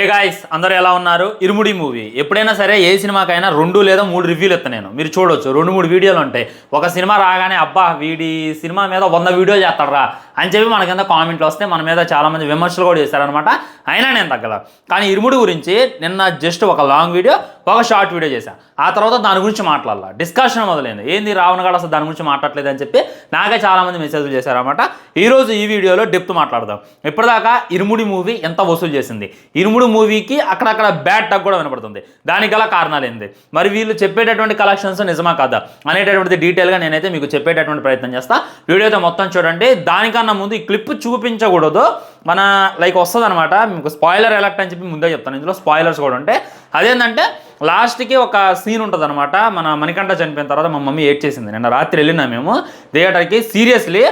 Guys అందరూ ఎలా ఉన్నారు? ఇరుముడి మూవీ ఎప్పుడైనా సరే ఏ సినిమాకైనా 2 లేదా 3 రివ్యూలు ఎత్తా నేను. మీరు చూడొచ్చు 2-3 వీడియోలు ఉంటాయి. ఒక సినిమా రాగానే అబ్బా వీడి సినిమా మీద 100 వీడియోలు చేస్తాడరా అని చెప్పి మన కింద కామెంట్లు వస్తే మన మీద చాలామంది విమర్శలు కూడా చేశారనమాట. అయినా నేను తగ్గల. కానీ ఇరుముడి గురించి నిన్న జస్ట్ ఒక లాంగ్ వీడియో, ఒక షార్ట్ వీడియో చేశాను. ఆ తర్వాత దాని గురించి మాట్లాడాల, డిస్కషన్ మొదలైంది. ఏంది రావణ గాడు అసలు దాని గురించి మాట్లాడలేదు అని చెప్పి నాకే చాలామంది మెసేజ్లు చేశారనమాట. ఈరోజు ఈ వీడియోలో డెప్త్ మాట్లాడదాం. ఇప్పటిదాకా ఇరుముడి మూవీ ఎంత వసూలు చేసింది, ఇరుముడి మూవీకి అక్కడక్కడ బ్యాడ్ టక్ కూడా వినపడుతుంది, దానికి గల కారణాలు ఏంది, మరి వీళ్ళు చెప్పేటటువంటి కలెక్షన్స్ నిజమా కాదా అనేటటువంటిది డీటెయిల్గా నేనైతే మీకు చెప్పేటటువంటి ప్రయత్నం చేస్తా. వీడియో అయితే మొత్తం చూడండి. దానికన్నా ముందు ఈ క్లిప్ చూపించకూడదు, మన లైక్ వస్తుంది అనమాట. మీకు స్పాయిలర్ ఎలక్ట్ అని చెప్పి ముందే చెప్తాను. ఇందులో స్పాయిలర్స్ కూడా ఉంటాయి. అదేంటంటే లాస్ట్కి ఒక సీన్ ఉంటుంది అనమాట. మన మణికంఠ చనిపోయిన తర్వాత మా మమ్మీ ఏడ్ చేసింది. నిన్న రాత్రి వెళ్ళినా మేము థియేటర్కి. సీరియస్లీ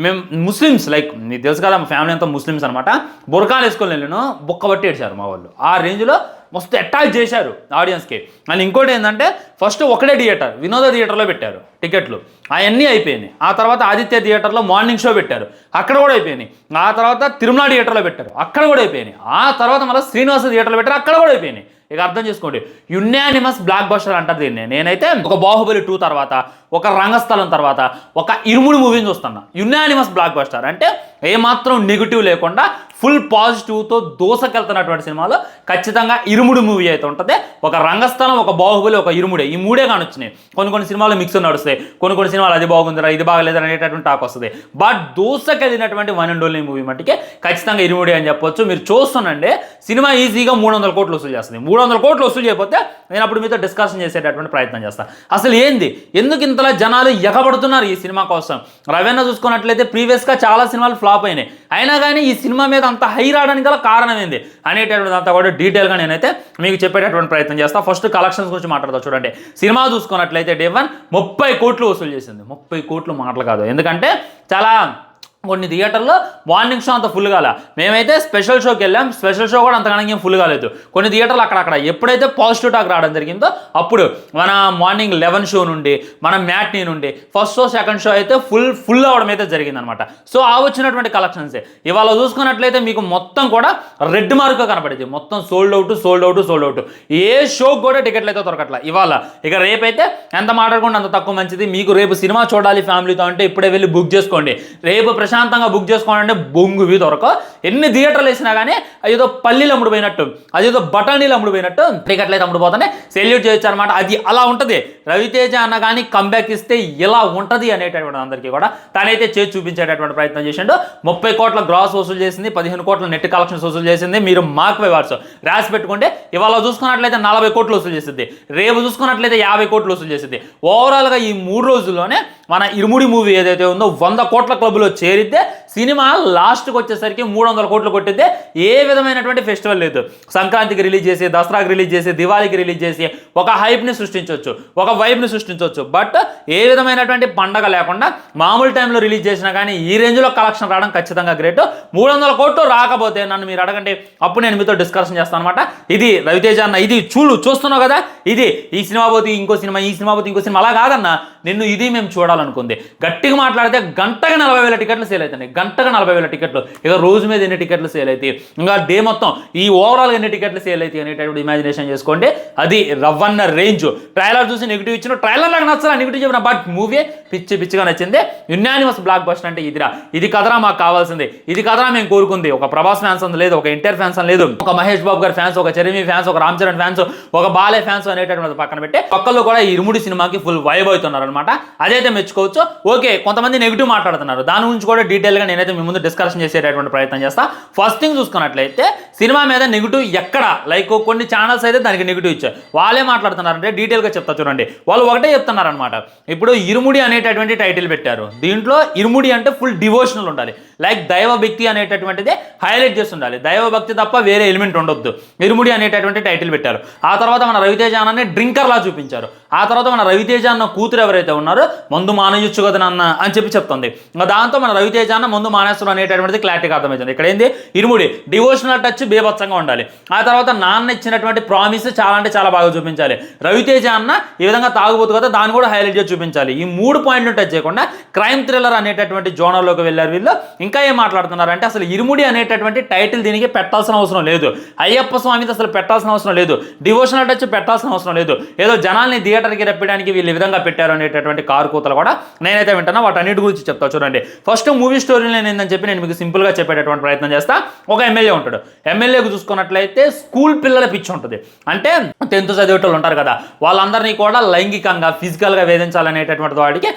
మేము ముస్లిమ్స్, లైక్ మీకు తెలుసు కదా మా ఫ్యామిలీ అంతా ముస్లిమ్స్ అనమాట. బురకాలు వేసుకొని వెళ్ళాను, బుక్క బట్టి ఏడ్చారు మా వాళ్ళు. ఆ రేంజ్లో మస్తు అటాక్ చేశారు ఆడియన్స్కి. అండ్ ఇంకోటి ఏంటంటే ఫస్ట్ ఒకటే థియేటర్, వినోద థియేటర్లో పెట్టారు టికెట్లు, అవన్నీ అయిపోయినాయి. ఆ తర్వాత ఆదిత్య థియేటర్లో మార్నింగ్ షో పెట్టారు, అక్కడ కూడా అయిపోయినాయి. ఆ తర్వాత తిరుమల థియేటర్లో పెట్టారు, అక్కడ కూడా అయిపోయినాయి. ఆ తర్వాత మళ్ళీ శ్రీనివాస థియేటర్లో పెట్టారు, అక్కడ కూడా అయిపోయినాయి. ఇక అర్థం చేసుకోండి, యునానిమస్ బ్లాక్ బస్టర్ అంటారు దీన్ని. నేనైతే ఒక బాహుబలి 2 తర్వాత, ఒక రంగస్థలం తర్వాత, ఒక ఇరుముడి మూవీని చూస్తున్నా. యునానిమస్ బ్లాక్ బస్టర్ అంటే ఏమాత్రం నెగిటివ్ లేకుండా ఫుల్ పాజిటివ్తో దోసకెళ్తున్నటువంటి సినిమాలో ఖచ్చితంగా ఇరుముడి మూవీ అయితే ఉంటుంది. ఒక రంగస్థలం, ఒక బాహుబలి, ఒక ఇరుముడే, ఈ మూడే కానొచ్చినాయి. కొన్ని సినిమాలు మిక్స్ నడుస్తాయి, కొన్ని సినిమాలు అది బాగుందిరా ఇది బాగలేదు అనేటటువంటి టాక్ వస్తుంది. బట్ దోసకెళ్ళినటువంటి వన్ అండ్ ఓన్లీ మూవీ మట్టికి ఖచ్చితంగా ఇరుముడి అని చెప్పొచ్చు. మీరు చూస్తుండండి, సినిమా ఈజీగా 300 కోట్లు వసూలు చేస్తుంది. 300 కోట్లు వసూలు చేయకపోతే నేను అప్పుడు మీతో డిస్కషన్ చేసేటటువంటి ప్రయత్నం చేస్తాను. అసలు ఏంది, ఎందుకు ఇంతలా జనాలు ఎగబడుతున్నారు ఈ సినిమా కోసం? రవీణ చూసుకున్నట్లయితే ప్రీవియస్గా చాలా సినిమాలు ఫ్లాప్ అయినాయి, అయినా కానీ ఈ సినిమా మీద అంత హై రావడానికి గల కారణం ఏంది అనేటటువంటి అంతా కూడా డీటెయిల్గా నేనైతే మీకు చెప్పేటటువంటి ప్రయత్నం చేస్తాను. ఫస్ట్ కలెక్షన్స్ గురించి మాట్లాడతా చూడండి. సినిమా చూసుకున్నట్లయితే డే 1 30 కోట్లు వసూలు చేసింది. 30 కోట్లు మాటలు కాదు, ఎందుకంటే చాలా కొన్ని థియేటర్లో మార్నింగ్ షో అంత ఫుల్ కాల. మేమైతే స్పెషల్ షోకి వెళ్ళాం, స్పెషల్ షో కూడా అంతగానో ఏం ఫుల్ కాలేదు. కొన్ని థియేటర్లు అక్కడక్కడ ఎప్పుడైతే పాజిటివ్ టాక్ రావడం జరిగిందో అప్పుడు మన మార్నింగ్ 11 షో నుండి, మన మ్యాట్నీ నుండి ఫస్ట్ షో సెకండ్ షో అయితే ఫుల్ అవ్వడం అయితే జరిగిందనమాట. సో ఆ వచ్చినటువంటి కలెక్షన్సే ఇవాళ చూసుకున్నట్లయితే మీకు మొత్తం కూడా రెడ్ మార్క్ కనపడేది. మొత్తం సోల్డ్ అవుట్. ఏ షోకి కూడా టికెట్లు అయితే దొరకట్లా ఇవాళ. ఇక రేపైతే ఎంత మాట్లాడుకుంటే అంత తక్కువ మంచిది. మీకు రేపు సినిమా చూడాలి ఫ్యామిలీతో అంటే ఇప్పుడే వెళ్ళి బుక్ చేసుకోండి. రేపు ప్రశాంతంగా బుక్ చేసుకోవాలంటే బొంగువి దొరక. ఎన్ని థియేటర్లు వేసినా కానీ అదేదో పల్లీలు అమ్ముడుపోయినట్టు, అదేదో బఠానీలు అమ్ముడుపోయినట్టు టికెట్లు అయితే అమ్ముడుపోతానే సెల్యూట్ చేయొచ్చు అనమాట. అది అలా ఉంటుంది. రవితేజ అన్న కానీ కంబ్యాక్ ఇస్తే ఇలా ఉంటుంది అనేటటువంటి అందరికీ కూడా తనైతే చేసి చూపించేటటువంటి ప్రయత్నం చేసిండు. 30 కోట్ల గ్రాస్ వసూలు చేసింది, 15 కోట్ల నెట్ కలెక్షన్స్ వసూలు చేసింది. మీరు మార్క్ బై వాట్స్ రాసి పెట్టుకుంటే ఇవాళ చూసుకున్నట్లయితే 40 కోట్లు వసూలు చేసింది, రేపు చూసుకున్నట్లయితే 50 కోట్లు వసూలు చేసింది. ఓవరాల్గా ఈ 3 రోజుల్లోనే మన ఇరుముడి మూవీ ఏదైతే ఉందో 100 కోట్ల క్లబ్లో చేరితే సినిమా లాస్ట్కి వచ్చేసరికి 300 కోట్లు కొట్టితే ఏ విధమైనటువంటి ఫెస్టివల్ లేదు. సంక్రాంతికి రిలీజ్ చేసి, దసరాకి రిలీజ్ చేసి, దివాళీకి రిలీజ్ చేసి ఒక హైప్ని సృష్టించవచ్చు, ఒక వైబ్ని సృష్టించవచ్చు. బట్ ఏ విధమైనటువంటి పండగ లేకుండా మామూలు టైంలో రిలీజ్ చేసినా కానీ ఈ రేంజ్లో కలెక్షన్ రావడం ఖచ్చితంగా గ్రేట్. 300 కోట్లు రాకపోతే నన్ను మీరు అడగండి, అప్పుడు నేను మీతో డిస్కషన్ చేస్తాను అనమాట. ఇది రవితేజ అన్న, ఇది చూస్తున్నావు కదా, ఇది ఈ సినిమా పోతే ఇంకో సినిమా, ఈ సినిమా పోతే ఇంకో సినిమా, అలా కాదన్న నిన్ను ఇది మేము చూడాలనుకుంది. గట్టిగా మాట్లాడితే గంటగా 40,000 టికెట్లు సేల్ అవుతాయి. గంటగా 40,000 టికెట్లు. ఇక రోజు మీద ఎన్ని టికెట్లు సేల్ అవుతాయి, ఇంకా డే మొత్తం ఈ ఓవరాల్గా ఎన్ని టికెట్లు సేల్ అవుతాయి అనేటటువంటి ఇమాజినేషన్ చేసుకోండి. అది రవ్వన్న రేంజ్. ట్రైలర్ చూసి నెగిటివ్ ఇచ్చిన, ట్రైలర్ లాగా నచ్చలా నెగిటివ్ చెప్పిన, బట్ మూవీ పిచ్చిగా నచ్చింది. యునానిమస్ బ్లాక్ బస్టర్ అంటే ఇదిరా, ఇది కదరా మాకు కావాల్సింది, ఇది కదరా మేము కోరుకుంది. ఒక ప్రభాస్ ఫ్యాన్స్ అని లేదు, ఒక ఎన్టీఆర్ ఫ్యాన్స్ అని లేదు, ఒక మహేష్ బాబు గారి ఫ్యాన్స్, ఒక చిరంజీవి ఫ్యాన్స్, ఒక రామ్ చరణ్ ఫ్యాన్స్, ఒక బాలే ఫ్యాన్స్ అనేటటువంటి పక్కన పెట్టి ఒక్కళ్ళు కూడా ఈ ఇరుముడి సినిమాకి ఫుల్ వైబ్ అవుతున్నారు అనమాట. అదైతే మెచ్చుకోవచ్చు. ఓకే, కొంతమంది నెగిటివ్ మాట్లాడుతున్నారు, దాని గురించి కూడా డీటెయిల్గా నేనైతే మీ ముందు డిస్కషన్ చేసేటటువంటి ప్రయత్నం చేస్తా. ఫస్ట్ థింగ్ చూసుకున్నట్లయితే సినిమా మీద నెగిటివ్ ఎక్కడ, లైక్ కొన్ని ఛానల్స్ అయితే దానికి నెగిటివ్ ఇచ్చారు. వాళ్ళే మాట్లాడుతున్నారంటే డీటెయిల్గా చెప్తా చూడండి. వాళ్ళు ఒకటే చెప్తున్నారనమాట. ఇప్పుడు ఇరుముడి అనేటటువంటి టైటిల్ పెట్టారు, దీంట్లో ఇరుముడి అంటే ఫుల్ డివోషనల్ ఉండాలి, లైక్ దైవ భక్తి అనేటటువంటిది హైలైట్ చేసి ఉండాలి. దైవ భక్తి తప్ప వేరే ఎలిమెంట్ ఉండొద్దు. ఇరుముడి అనేటటువంటి టైటిల్ పెట్టారు. ఆ తర్వాత మన రవితేజ అన్నని డ్రింకర్ లా చూపించారు. ఆ తర్వాత మన రవితేజ అన్న కూతురు ఎవరైతే ఉన్నారో మందు మానేయొచ్చు కదా నాన్న అని చెప్పి చెప్తుంది. దాంతో మన రవితేజ అన్న మందు మానేస్తారు అనేటటువంటిది క్లారిటీగా అర్థమవుతుంది. ఇక్కడ ఏంది ఇరుముడి డివోషనల్ టచ్ బేభత్సంగా ఉండాలి. ఆ తర్వాత నాన్న ఇచ్చినటువంటి ప్రామిస్ చాలా అంటే చాలా బాగా చూపించాలి. రవితేజ అన్న ఈ విధంగా తాగుబోతు కదా దాన్ని కూడా హైలైట్ చేసి చూపించాలి. ఈ 3 పాయింట్లు టచ్ చేయకుండా క్రైమ్ థ్రిల్లర్ అనేటటువంటి జోనర్లోకి వెళ్ళారు వీళ్ళు. ఇంకా ఏం మాట్లాడుతున్నారు అంటే అసలు ఇరుముడి అనేటటువంటి టైటిల్ దీనికి పెట్టాల్సిన అవసరం లేదు. అయ్యప్ప స్వామిది అసలు పెట్టాల్సిన అవసరం లేదు. డివోషనల్ టచ్ పెట్టాల్సిన అవసరం లేదు. ఏదో జనాల్ని థియేటర్కి రప్పడానికి వీళ్ళు ఈ విధంగా పెట్టారు అనేటటువంటి కారు కూతలు కూడా నేనైతే వింటున్నా. వాటన్నిటి గురించి చెప్తా చూడండి. ఫస్ట్ మూవీ స్టోరీ లైన్ ఏందని చెప్పి నేను మీకు సింపుల్గా చెప్పేటటువంటి ప్రయత్నం చేస్తా. ఒక ఎమ్మెల్యే ఉంటాడు. ఎమ్మెల్యేకు చూసుకున్నట్లయితే స్కూల్ పిల్లల పిచ్చి ఉంటుంది. అంటే 10th చదివేటోళ్ళు ఉంటారు కదా వాళ్ళందరినీ కూడా లైంగికంగా ఫిజికల్గా వేధించాలనేటటువంటి వాడికి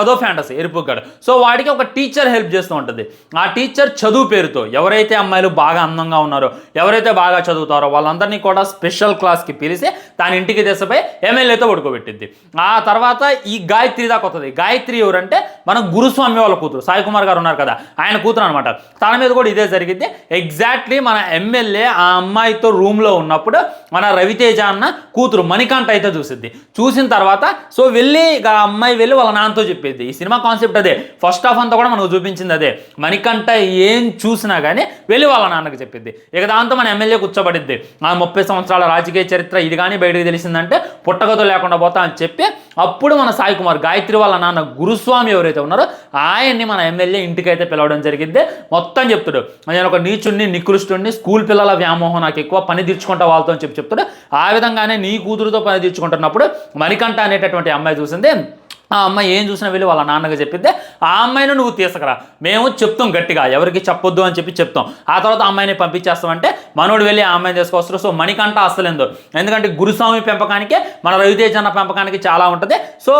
అదో ఫ్యాంటసీ ఎరుపుగాడు. సో వాడికి ఒక టీచర్ హెల్ప్ చేస్తూ ఉంటుంది. ఆ టీచర్ చదువు పేరుతో ఎవరైతే అమ్మాయిలు బాగా అందంగా ఉన్నారో ఎవరైతే బాగా చదువుతారో వాళ్ళందరినీ కూడా స్పెషల్ క్లాస్కి పిలిచి తన ఇంటికి తెసపై ఎమ్మెల్యేతో పడుకోబెట్టింది. ఆ తర్వాత ఈ గాయత్రి దాకా వస్తుంది. గాయత్రి ఎవరంటే మన గురుస్వామి వాళ్ళ కూతురు సాయి కుమార్ గారు ఉన్నారు కదా ఆయన కూతురు అనమాట. తన మీద కూడా ఇదే జరిగింది. ఎగ్జాక్ట్లీ మన ఎమ్మెల్యే ఆ అమ్మాయితో రూమ్లో ఉన్నప్పుడు మన రవితేజ అన్న కూతురు మణికంఠ అయితే చూసిన తర్వాత సో వెళ్ళి ఆ అమ్మాయి వెళ్ళి వాళ్ళ నాన్నతో చెప్పేది. ఈ సినిమా కాన్సెప్ట్ అదే. ఫస్ట్ హాఫ్ అంతా కూడా మనకు చూపించింది అదే. మణికంఠ ఏం చూసినా కానీ వెళ్ళి వాళ్ళ నాన్నకి చెప్పింది. ఇక దాంతో మన ఎమ్మెల్యే కూర్చోబడిద్ది. ఆ 30 సంవత్సరాల రాజకీయ చరిత్ర ఇది కానీ బయటకు తెలిసిందంటే పుట్టగతో లేకుండా పోతా అని చెప్పి అప్పుడు మన సాయి కుమార్ గాయత్రి వాళ్ళ నాన్న గురుస్వామి ఎవరైతే ఉన్నారో ఆయన్ని మన ఎమ్మెల్యే ఇంటికి అయితే పిలవడం జరిగింది. మొత్తం చెప్తాడు నేను ఒక నీచుడిని నికృష్టుడిని స్కూల్ పిల్లల వ్యామోహం నాకు ఎక్కువ పని తీర్చుకుంటా వాళ్ళతో అని చెప్తాడు. ఆ విధంగానే నీ కూతురుతో పని తీర్చుకుంటున్నప్పుడు మణికంఠ అనేటటువంటి అమ్మాయి చూసింది. ఆ అమ్మాయి ఏం చూసినా వెళ్ళి వాళ్ళ నాన్నగా చెప్పిద్దే ఆ అమ్మాయిని నువ్వు తీసుకురా మేము చెప్తాం గట్టిగా ఎవరికి చెప్పొద్దు అని చెప్పి చెప్తాం. ఆ తర్వాత ఆ అమ్మాయిని పంపించేస్తామంటే మనోడు వెళ్ళి ఆ అమ్మాయిని తీసుకొస్తారు. సో మణికంఠ అసలేందో ఎందుకంటే గురుస్వామి పెంపకానికి మన రవితేజ అన్న పెంపకానికి చాలా ఉంటుంది. సో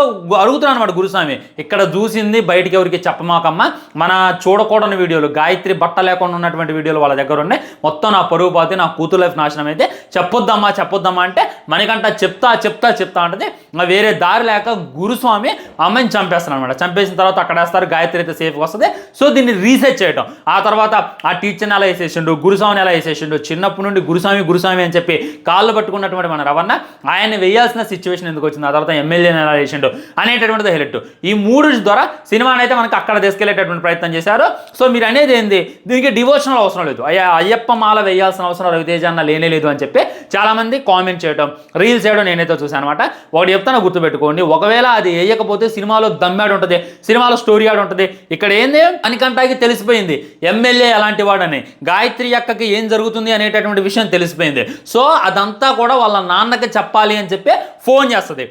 అడుగుతున్నాను అనమాట గురుస్వామి ఇక్కడ చూసింది బయటికి ఎవరికి చెప్పమాకమ్మ మన చూడకూడని వీడియోలు గాయత్రి బట్ట లేకుండా ఉన్నటువంటి వీడియోలు వాళ్ళ దగ్గర ఉన్నాయి మొత్తం నా పరుగు పోతే నా కూతురు లైఫ్ నాశనం అయితే చెప్పొద్దమ్మా అంటే మణికంఠ చెప్తా ఉంటుంది. వేరే దారి లేక గురుస్వామి అమ్మాయిని చంపేస్తాను అనమాట. చంపేసిన తర్వాత అక్కడ వేస్తారు. గాయత్రి అయితే సేఫ్గా వస్తుంది. సో దీన్ని రీసెర్చ్ చేయటం. ఆ తర్వాత ఆ టీచర్ని ఎలా వేసేసిండు గురుస్వామిని ఎలా వేసేసిండు చిన్నప్పటి నుండి గురుస్వామి అని చెప్పి కాళ్ళు పట్టుకున్నటువంటి మన రవణ ఆయన్ని వేయాల్సిన సిచ్యువేషన్ ఎందుకు వచ్చింది. ఆ తర్వాత ఎమ్మెల్యేని ఎలా వేసిండు అనేటటువంటిది హైలైట్. ఈ 3 ద్వారా సినిమాని అయితే మనకి అక్కడ తీసుకెళ్లేటటువంటి ప్రయత్నం చేశారు. సో మీరు అనేది ఏంది దీనికి డివోషనల్ అవసరం లేదు. అయ్యప్ప మాల వేయాల్సిన అవసరం రవితేజ అన్న లేనే లేదు అని చెప్పి చాలామంది కామెంట్ చేయడం రీల్స్ చేయడం నేనైతే చూసాను అనమాట. ఒకటి చెప్తాను గుర్తుపెట్టుకోండి. ఒకవేళ అది వేయకపోతే సినిమాలో దమ్మాడు ఉంటుంది సినిమాలో స్టోరీ ఆడు ఉంటుంది. ఇక్కడ ఏంది మణికంఠకి తెలిసిపోయింది ఎమ్మెల్యే ఎలాంటి వాడని గాయత్రి అక్కకి ఏం జరుగుతుంది అనేటటువంటి విషయం తెలిసిపోయింది. సో అదంతా కూడా వాళ్ళ నాన్నకి చెప్పాలి అని చెప్పి ఫోన్ చేస్తుంది.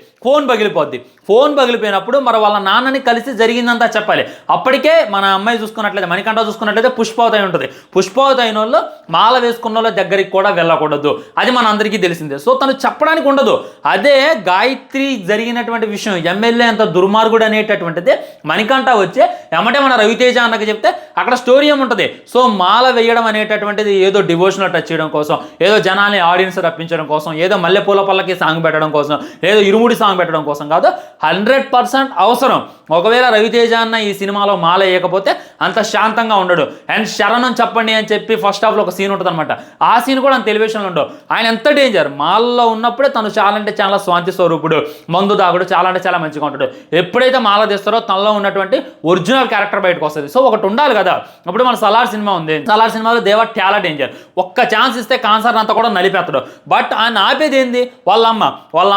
ఫోన్ పగిలిపోయినప్పుడు మరి వాళ్ళ నాన్నని కలిసి జరిగిందంతా చెప్పాలి. అప్పటికే మన అమ్మాయి చూసుకున్నట్లయితే మణికంఠ చూసుకున్నట్లయితే పుష్పావతి ఉంటుంది. పుష్పావతి అయిన వాళ్ళు మాల వేసుకున్న వాళ్ళ దగ్గరికి కూడా వెళ్ళకూడదు. అది మన అందరికీ తెలిసిందే. సో తను చెప్పడానికి ఉండదు. అదే గాయత్రి జరిగినటువంటి విషయం ఎమ్మెల్యే అంత దుర్మార్గుడు అనేటటువంటిది మణికంఠ వచ్చి ఎమ్మటే మన రవితేజ అన్నకి చెప్తే అక్కడ స్టోరీ ఏముంటుంది. సో మాల వేయడం అనేటటువంటిది ఏదో డివోషనల్ టచ్ చేయడం కోసం ఏదో జనాల్ని ఆడియన్స్ రప్పించడం కోసం ఏదో మల్లెపూల పల్లకి సాంగ్ పెట్టడం కోసం ఏదో ఇరుముడి సాంగ్ పెట్టడం కోసం కాదు. 100% అవసరం. ఒకవేళ రవితేజ అన్న ఈ సినిమాలో మాల వేయకపోతే అంత శాంతంగా ఉండడు. అండ్ శరణం చెప్పండి అని చెప్పి ఫస్ట్ హాఫ్లో ఒక సీన్ ఉంటుంది అనమాట. ఆ సీన్ కూడా అంత టెలివిజన్లో ఉండవు. ఆయన ఎంత డేంజర్ మాల్లో ఉన్నప్పుడే తను చాలా అంటే చాలా స్వాంతి స్వరూపుడు మందు దాగుడు చాలా అంటే చాలా మంచిగా ఉంటాడు. ఎప్పుడైతే మాల తీస్తారో తనలో ఉన్నటువంటి ఒరిజినల్ క్యారెక్టర్ బయటకు వస్తుంది. సో ఒకటి ఉండాలి కదా. ఇప్పుడు మన సలార్ సినిమా ఉంది. సలార్ సినిమాలో దేవ చాలా డేంజర్. ఒక్క ఛాన్స్ ఇస్తే కాన్సర్ అంతా కూడా నలిపేస్తాడు. బట్ ఆయన ఆపేది ఏంది వాళ్ళ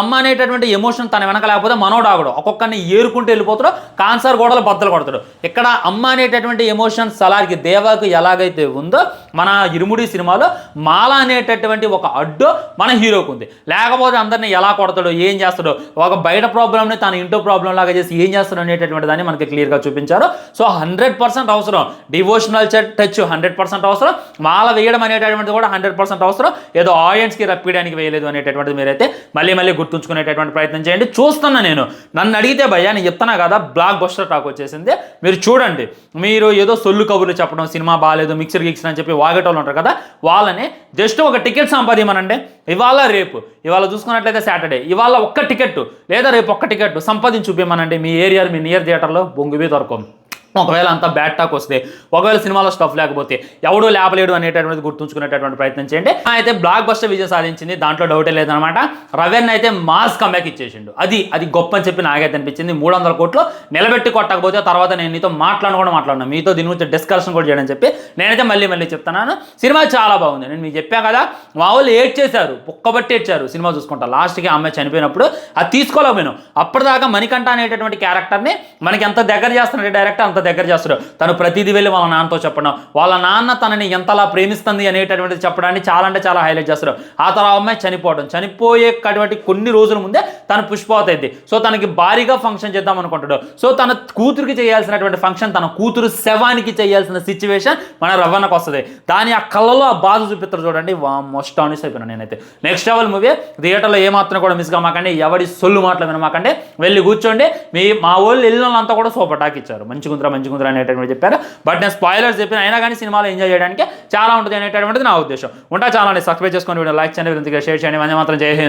అమ్మ అనేటటువంటి ఎమోషన్ తన వెనక లేకపోతే మనోడాగుడు ఒక్కొక్కరిని ఏరుకుంటూ వెళ్ళిపోతాడు. కాన్సర్ గోడలు బద్దలు కొడతాడు. ఇక్కడ అమ్మ అనేటటువంటి ఎమోషన్ సలార్కి దేవాకు ఎలాగైతే ఉందో మన ఇరుముడి సినిమాలో మాల అనేటటువంటి ఒక అడ్డు మన హీరోకు ఉంది. లేకపోతే అందరినీ ఎలా కొడతాడు ఏం చేస్తాడు ఒక బయట ప్రాబ్లమ్ని తన ఇంటో ప్రాబ్లం లాగా చేసి ఏం చేస్తాడు అనేటటువంటి దాన్ని మనకి క్లియర్గా చూపించారు. సో 100% అవసరం. డివోషనల్ టచ్ 100% అవసరం. మాల వేయడం అనేటటువంటిది కూడా 100% అవసరం. ఏదో ఆడియన్స్కి రప్పియడానికి వేయలేదు అనేటటువంటిది మీరైతే మళ్ళీ గుర్తుంచుకునేటటువంటి ప్రయత్నం చేయండి. చూస్తున్నా నేను నన్ను అడిగితే భయ్యా నేను చెప్తున్నా కదా బ్లాక్ బస్టర్ టాక్ వచ్చేసింది. మీరు చూడండి. మీరు ఏదో సొల్లు కబుర్లు చెప్పడం సినిమా బాగాలేదు మిక్సర్ అని చెప్పి వాగేటోళ్ళు ఉంటారు కదా వాళ్ళని జస్ట్ ఒక టికెట్ సంపాదించమనండి. ఇవాళ చూసుకున్నట్లయితే సాటర్డే ఇవాళ ఒక్క టికెట్ లేదా రేపు ఒక్క టికెట్ సంపాదించి చూపించమనండి. మీ ఏరియా మీ నియర్ థియేటర్లో బొంగుబీ దొరకం. ఒకవేళ అంత బ్యాడ్ టాక్ వస్తే, ఒకవేళ సినిమాలో స్టఫ్ లేకపోతే ఎవడో లేపలేడు అనేటటువంటిది గుర్తుంచుకునేటటువంటి ప్రయత్నం చేయండి. అయితే బ్లాక్ బస్టర్ విజయం సాధించింది, దాంట్లో డౌటే లేదనమాట. రవెన్ అయితే మాస్ కమ్బ్యాక్ ఇచ్చేసిండు. అది గొప్ప అని చెప్పి నాకైతే అనిపించింది. 300 కోట్లు నిలబెట్టి కొట్టకపోతే తర్వాత నేను నీతో మాట్లాడినా మీతో దీని గురించి డిస్కషన్ కూడా చేయడం చెప్పి నేనైతే మళ్ళీ చెప్తున్నాను. సినిమా చాలా బాగుంది. నేను మీకు చెప్పా కదా, మా వాళ్ళు ఏడ్ చేశారు, పుక్కబట్టి ఏడ్చారు సినిమా చూసుకుంటా. లాస్ట్కి అమ్మాయి చనిపోయినప్పుడు అది తీసుకోలేకపోయినాం. అప్పటిదాకా మణికంఠ అనేటటువంటి క్యారెక్టర్ని మనకి ఎంత దగ్గర చేస్తున్నాడు డైరెక్టర్, అంత దగ్గర చేస్తాడు. తను ప్రతిదీ వెళ్ళి వాళ్ళ నాన్నతో చెప్పడం, వాళ్ళ నాన్న తనని ఎంతలా ప్రేమిస్తుంది అనేటటువంటిది చెప్పడాన్ని చాలా అంటే చాలా హైలైట్ చేస్తారు. ఆ తర్వాత అమ్మాయి చనిపోయేటువంటి కొన్ని రోజుల ముందే తను పుష్పవతి అయింది. సో తనకి భారీగా ఫంక్షన్ చేద్దాం అనుకుంటాడు. సో తన కూతురికి చేయాల్సినటువంటి ఫంక్షన్ తన కూతురు శవానికి చేయాల్సిన సిచ్యువేషన్ మన రవ్వన్నకు వస్తుంది. దాని ఆ కళ్ళలో ఆ బాధ చూపిస్తారు చూడండి, మోస్ట్ ఆనెస్ట్ అయిపోయినా నేనైతే. Next level movie. థియేటర్లో ఏమాత్రం కూడా మిస్ కామాకండి, ఎవడి సొల్లు మాటలు వినమాకండి, వెళ్ళి కూర్చోండి. మా వాళ్ళు వెళ్ళిన వాళ్ళంతా కూడా సూపర్ టాక్ ఇచ్చారు, మంచిగుంద్రా అనేటటువంటి చెప్పారు. బట్ నేను స్పాయిలర్స్ చెప్పిన అయినా కానీ సినిమాలో ఎంజాయ్ చేయడానికి చాలా ఉంటుంది అనేటటువంటిది నా ఉద్దేశం. ఉంటా. చాలా సబ్స్క్రైబ్ చేసుకొని లైక్ చేయండి, షేర్ చేయండి. మాత్రం జై హింద్.